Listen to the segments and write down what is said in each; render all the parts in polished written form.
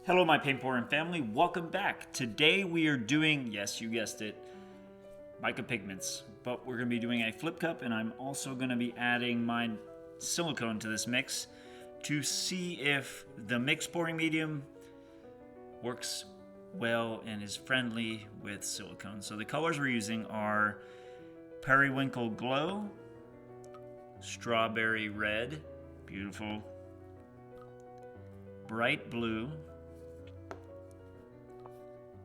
Hello my paint pouring family, welcome back. Today we are doing, yes you guessed it, mica pigments. But we're going to be doing a flip cup and I'm also going to be adding my silicone to this mix to see if the mix pouring medium works well and is friendly with silicone. So the colors we're using are Periwinkle Glow, Strawberry Red, beautiful, Bright Blue,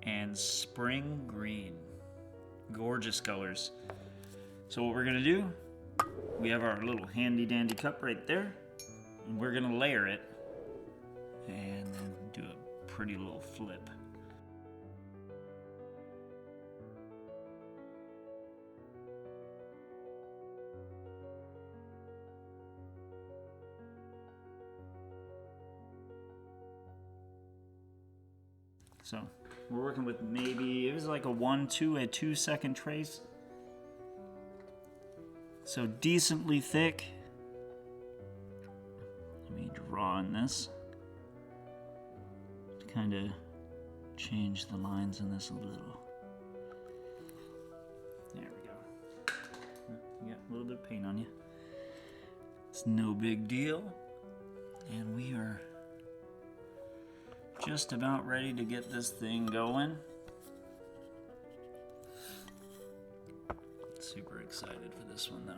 and Spring Green. Gorgeous colors. So what we're gonna do, we have our little handy dandy cup right there, and we're gonna layer it and then do a pretty little flip. So we're working with maybe, it was like a 2 second trace. So decently thick. Let me draw on this to kind of change the lines in this a little. There we go. You got a little bit of paint on you. It's no big deal. And we are just about ready to get this thing going. Super excited for this one though.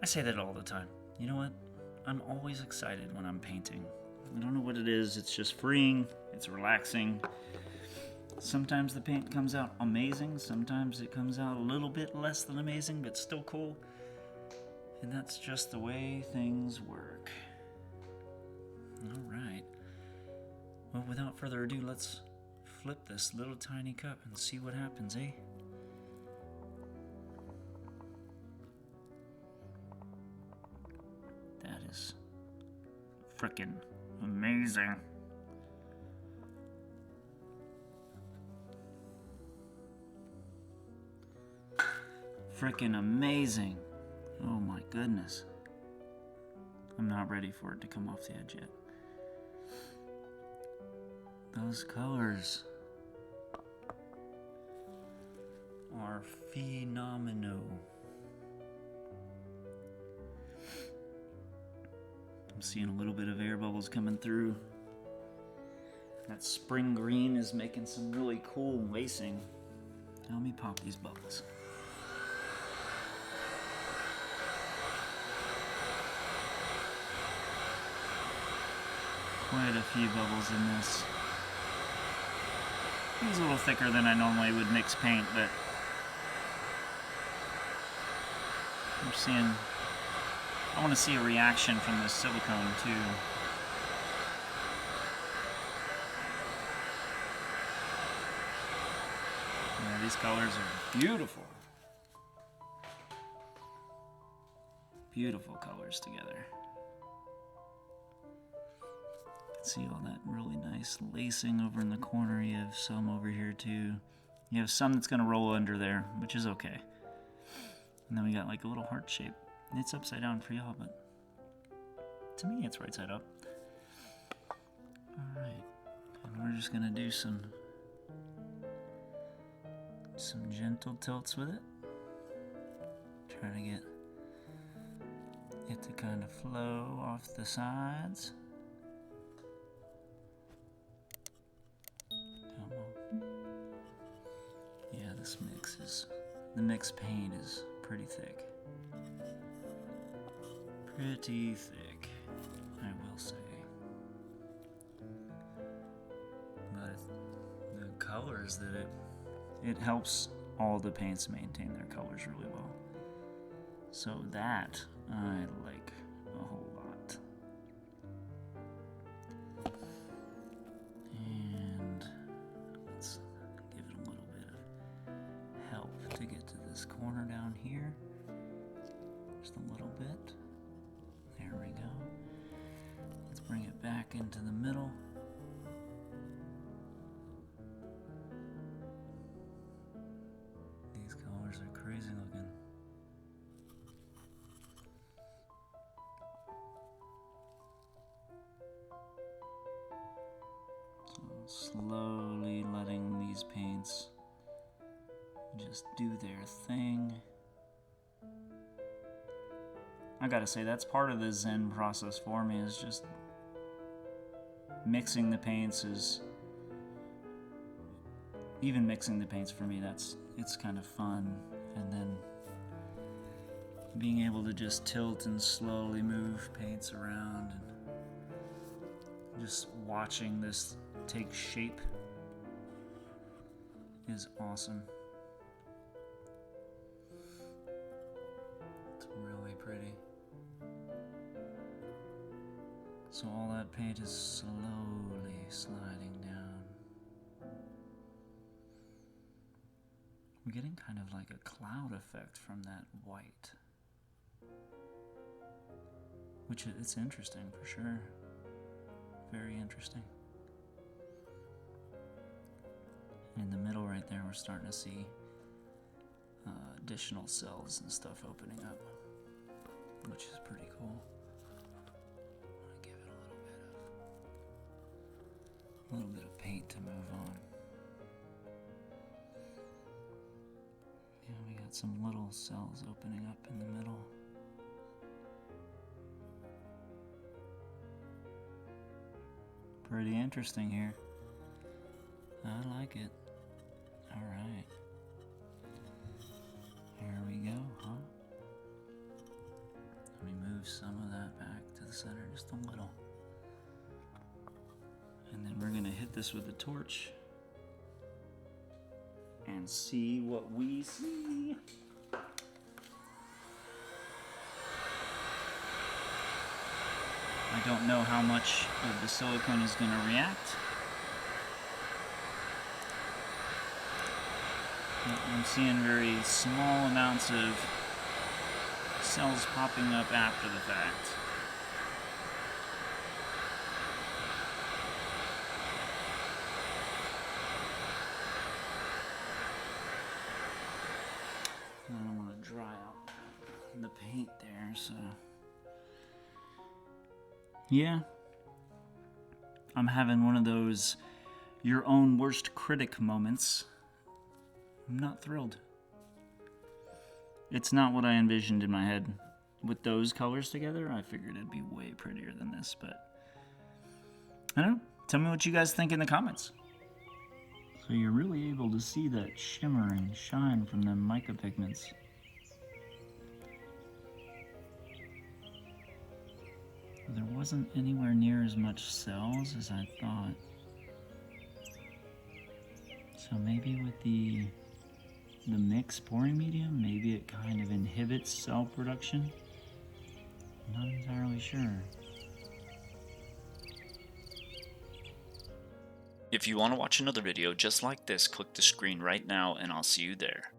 I say that all the time. You know what? I'm always excited when I'm painting. I don't know what it is, it's just freeing, it's relaxing. Sometimes the paint comes out amazing, sometimes it comes out a little bit less than amazing, but still cool. And that's just the way things work. Alright, well without further ado, let's flip this little tiny cup and see what happens, eh? That is frickin' amazing. Frickin' amazing. Oh my goodness. I'm not ready for it to come off the edge yet. Those colors are phenomenal. I'm seeing a little bit of air bubbles coming through. That spring green is making some really cool lacing. Now let me pop these bubbles. Quite a few bubbles in this. It was a little thicker than I normally would mix paint, but I'm seeing, I want to see a reaction from the silicone too. Yeah, these colors are beautiful. Beautiful colors together. See all that really nice lacing over in the corner. You have some over here too. You have some that's gonna roll under there, which is okay. And then we got like a little heart shape. It's upside down for y'all, but to me it's right side up. Alright, and we're just gonna do some gentle tilts with it. Try to get it to kind of flow off the sides. Yeah, this mix is, the mixed paint is pretty thick. Pretty thick, I will say. But the colors that it helps all the paints maintain their colors really well. So that I like a whole lot. And let's give it a little bit of help to get to this corner down here. Just a little bit. There we go. Let's bring it back into the middle. These colors are crazy looking. Slowly letting these paints just do their thing. I gotta say, that's part of the Zen process for me, is just mixing the paints. Even mixing the paints for me, it's kind of fun. And then being able to just tilt and slowly move paints around and just watching this take shape is awesome. It's really pretty. So all that paint is slowly sliding down. We're getting kind of like a cloud effect from that white, which it's interesting for sure. Very interesting. In the middle right there, we're starting to see additional cells and stuff opening up, which is pretty cool. I'm gonna give it a little bit of paint to move on. Yeah, we got some little cells opening up in the middle. Pretty interesting here. I like it. Alright. Here we go, huh? Let me move some of that back to the center just a little. And then we're gonna hit this with a torch and see what we see. I don't know how much of the silicone is going to react. I'm seeing very small amounts of cells popping up after the fact. I don't want to dry out the paint there, so... Yeah, I'm having one of those your own worst critic moments. I'm not thrilled. It's not what I envisioned in my head. With those colors together, I figured it'd be way prettier than this, but I don't know. Tell me what you guys think in the comments. So you're really able to see that shimmer and shine from the mica pigments. There wasn't anywhere near as much cells as I thought. So maybe with the mixed pouring medium, maybe it kind of inhibits cell production. I'm not entirely sure. If you want to watch another video just like this, click the screen right now and I'll see you there.